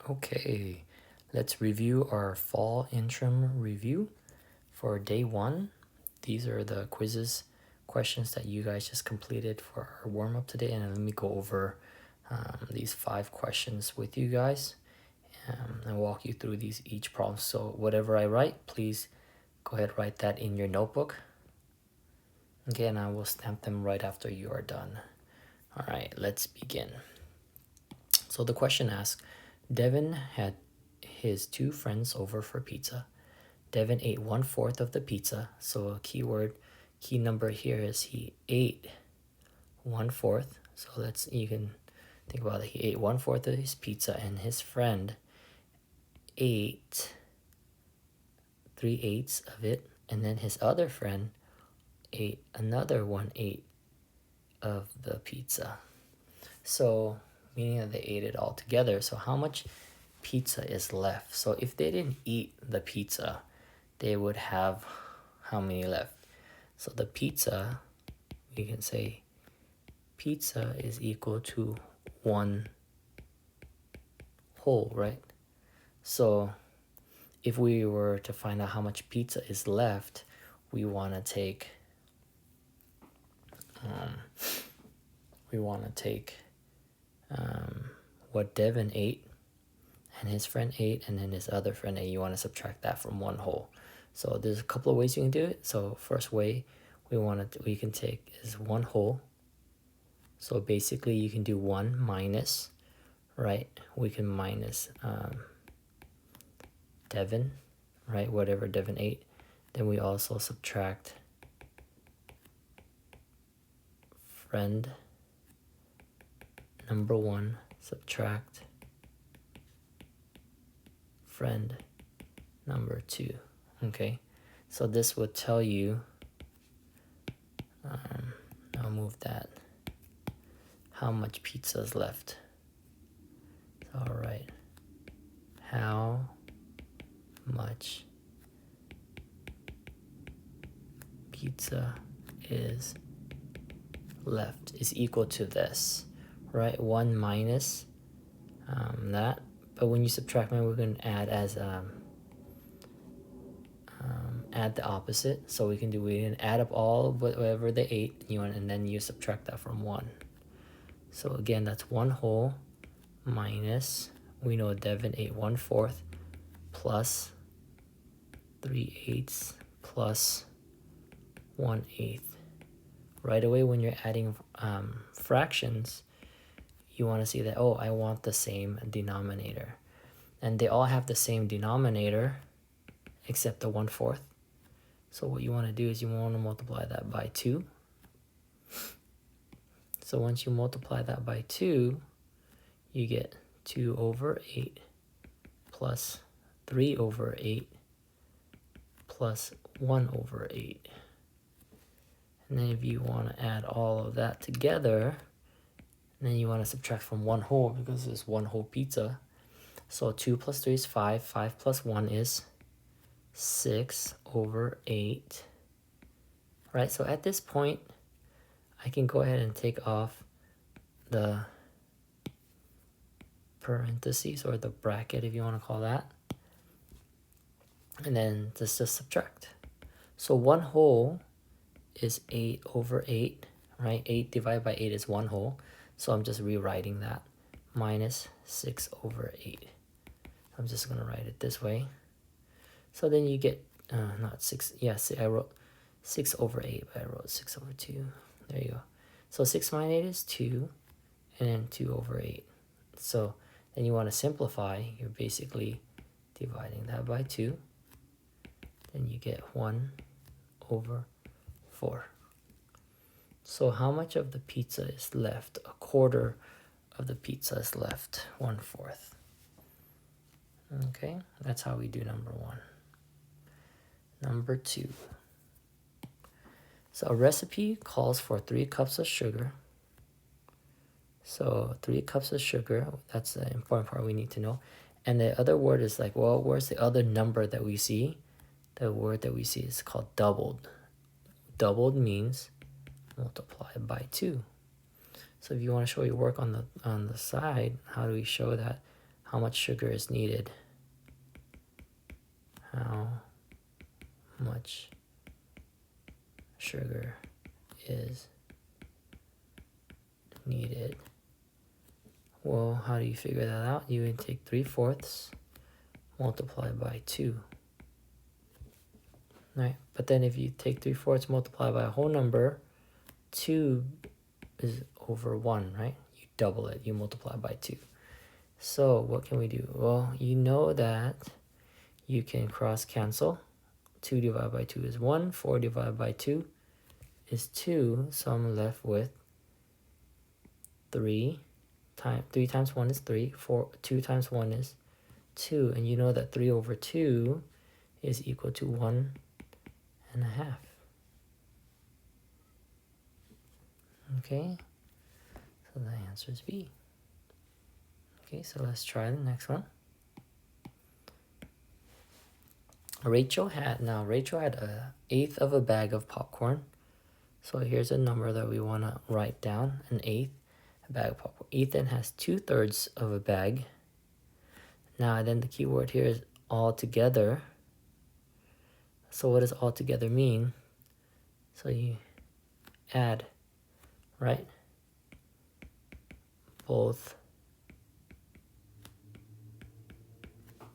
Okay, let's review our fall interim review for day 1. These are the quizzes questions that you guys just completed for our warm-up today, and let me go over these 5 questions with you guys and walk you through these each problem. So whatever I write, please go ahead, write that in your notebook. Okay, and I will stamp them right after you are done. All right, let's begin. So the question asks, Devin had his 2 friends over for pizza. Devin ate 1/4 of the pizza. So a key number here is he ate 1/4. So you can think about it. He ate 1/4 of his pizza, and his friend ate 3/8 of it, and then his other friend ate another 1/8 of the pizza. So meaning that they ate it all together. So how much pizza is left? So if they didn't eat the pizza, they would have how many left? So the pizza, we can say pizza is equal to 1 whole, right? So if we were to find out how much pizza is left, we want to take what Devin ate and his friend ate, and then his other friend ate. You want to subtract that from 1 whole. So there's a couple of ways you can do it. So first way we can take is 1 whole. So basically you can do 1 minus, right? We can minus Devin, right? Whatever Devin ate. Then we also subtract friend number 1, subtract friend number 2. Okay, so this would tell you, I'll move that, how much pizza is left. All right, how much pizza is left is equal to this, right? 1 minus that, but when you subtract, we're going to add as add the opposite. So we can add up all whatever they ate, and then you subtract that from 1. So again, that's 1 whole minus, we know Devin ate 1/4 plus 3/8 plus 1/8. Right away, when you're adding fractions, you want to see that, oh, I want the same denominator. And they all have the same denominator except the 1/4. So what you want to do is you want to multiply that by 2. So once you multiply that by 2, you get 2/8 plus 3/8 plus 1/8. And then if you want to add all of that together, then you want to subtract from 1 whole because it's 1 whole pizza. So 2 plus 3 is 5. 5 plus 1 is 6/8. Right, so at this point, I can go ahead and take off the parentheses or the bracket, if you want to call that. And then just subtract. So 1 whole is 8/8, right? 8 divided by 8 is 1 whole. So I'm just rewriting that. Minus 6/8. I'm just going to write it this way. So then you get, not 6, yes, I wrote 6/8, but I wrote 6/2. There you go. So 6 minus 8 is 2, and then 2/8. So then you want to simplify. You're basically dividing that by 2. Then you get 1/4. So how much of the pizza is left? 1/4 of the pizza is left, 1/4. Okay, that's how we do number 1. Number 2. So a recipe calls for 3 cups of sugar. So 3 cups of sugar, that's the important part we need to know. And the other word is like, well, where's the other number that we see? The word that we see is called doubled. Doubled means multiplied by 2. So if you want to show your work on the side, how do we show that? how much sugar is needed. How much sugar is needed. Well, how do you figure that out? You would take 3/4 multiplied by 2. Right? But then if you take 3/4 multiplied by a whole number, 2 is over 1, right? You double it. You multiply by 2. So what can we do? Well, you know that you can cross cancel. 2 divided by 2 is 1. 4 divided by 2 is 2. So I'm left with 3 times 1 is 3. 2 times 1 is 2. And you know that 3 over 2 is equal to 1 and a half. Okay, so the answer is B. Okay, so let's try the next one. Rachel had 1/8 of a bag of popcorn. So here's a number that we want to write down, 1/8, a bag of popcorn. Ethan has 2/3 of a bag. Now then the key word here is all together. So what does all together mean? So you add, right?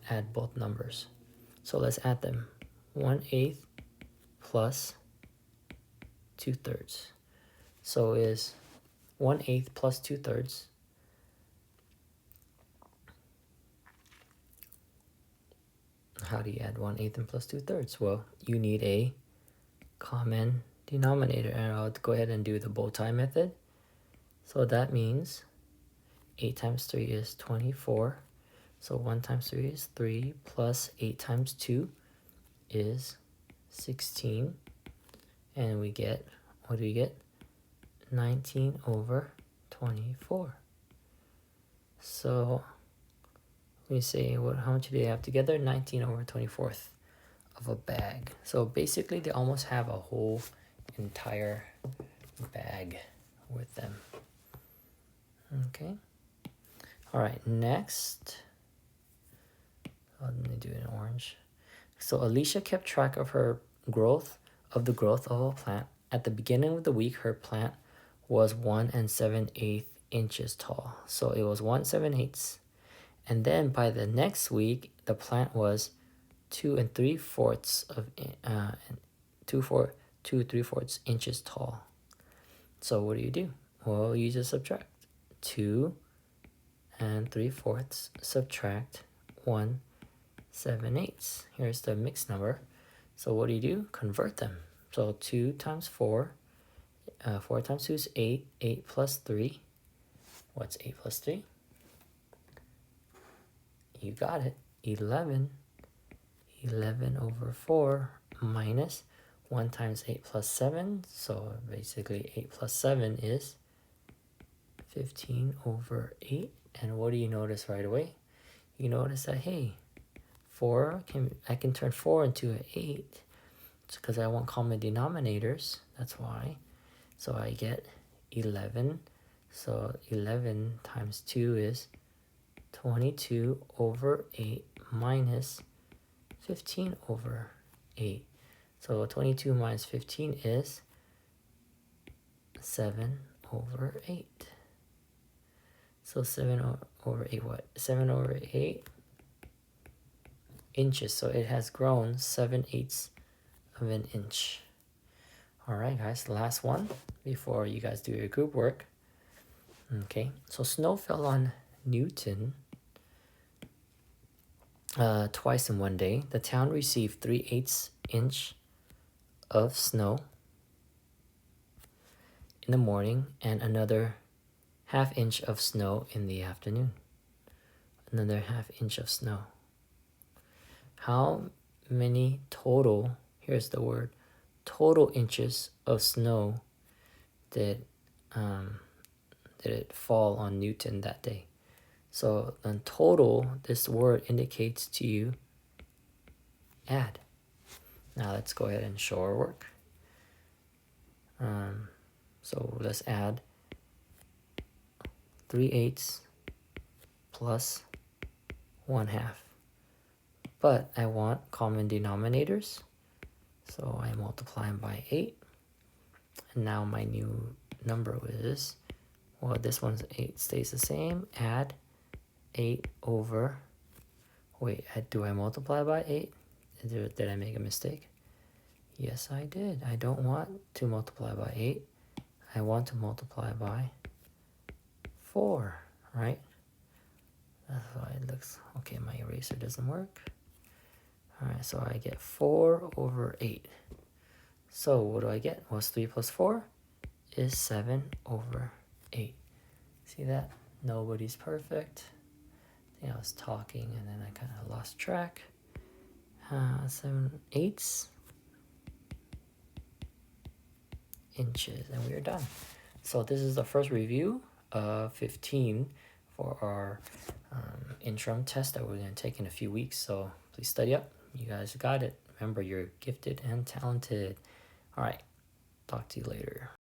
Add both numbers. So let's add them. 1/8 plus 2/3. So is 1/8 plus 2/3. How do you add 1/8 and plus 2/3? Well, you need a common denominator, and I'll go ahead and do the bow tie method. So that means 8 times 3 is 24. So 1 times 3 is 3 plus 8 times 2 is 16. And we get, what do we get? 19 over 24. So we say, how much do they have together? 19 over 24th of a bag. So basically they almost have a whole entire bag with them. Okay. All right, next. Let me do it in orange. So Alicia kept track of the growth of a plant. At the beginning of the week, her plant was 1 7/8 inches tall. So it was 1 7/8. And then by the next week, the plant was 2 3/4 inches tall. So what do? Well, you just subtract 2 3/4 subtract 1 7/8. Here's the mixed number. So what do? Convert them. So 2 times 4, 4 times 2 is 8. 8 plus 3. What's 8 plus 3? You got it. 11. 11 over 4 minus 1 times 8 plus 7. So basically 8 plus 7 is 15 over 8. And what do you notice right away? You notice that, hey, I can turn 4 into an 8. It's because I want common denominators. That's why. So I get 11. So 11 times 2 is 22 over 8 minus 15 over 8. So 22 minus 15 is 7 over 8. So 7 over 8 what? 7 over 8 inches. So it has grown 7/8 of an inch. All right, guys, the last one before you guys do your group work. Okay, so snow fell on Newton twice in one day. The town received 3/8 inch of snow in the morning and another 1/2 inch of snow in the afternoon. Another 1/2 inch of snow. How many total, here's the word, total inches of snow did it fall on Newton that day? So in total, this word indicates to you add. Now let's go ahead and show our work. So let's add 3/8 plus 1/2. But I want common denominators. So I multiply them by 8. And now my new number is, well, this one's 8 stays the same. Add 8 over, wait, do I multiply by 8? Did I make a mistake? Yes, I did. I don't want to multiply by 8. I want to multiply by 4, right? That's why it looks, okay, my eraser doesn't work. All right, so I get 4 over 8. So what do I get? What's 3 plus 4? Is 7 over 8. See that? Nobody's perfect. I think I was talking and then I kind of lost track. 7/8 inches, and we are done. So this is the first review of 15 for our interim test that we're going to take in a few weeks. So please study up. You guys got it. Remember, you're gifted and talented. All right. Talk to you later.